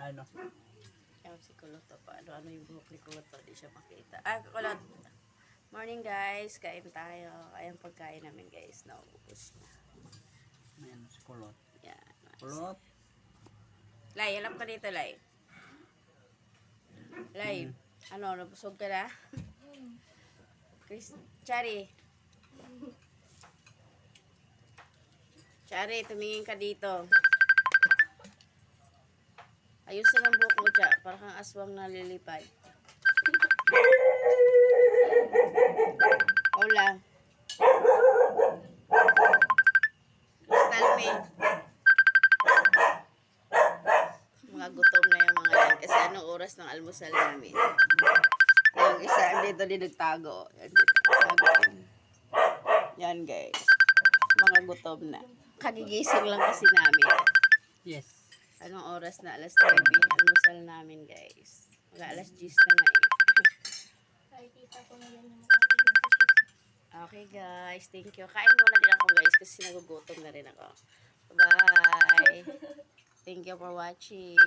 Ano? Ewan si Kulot to pa. Ano yung buhok ni Kulot to. Di siya makita. Ah, Kulot. Morning guys. Kain tayo. Ayan pagkain namin guys. Naubos na. Ayan si Kulot. Yan. Kulot. Lai, alam ka dito, Lai. Lai, ano, nabusog ka na? Chris, Chari. Chari, tumingin ka dito. Ayos naman buhok mo, Cha. Parang kang aswang na lilipad. Hola. Crystal me. Mga gutom na yung mga yan. Kasi anong oras ng almusal namin. Yung isa, dito din nagtago. Yan, dito, nagtago. Yan guys. Mga gutom na. Kagigising lang kasi namin. Yes. Anong oras na? Alas 9. Almusal namin guys. Mga alas 10 na nga eh. Okay guys, thank you. Kain muna din ako guys kasi nagugutom na rin ako. Bye! Thank you for watching.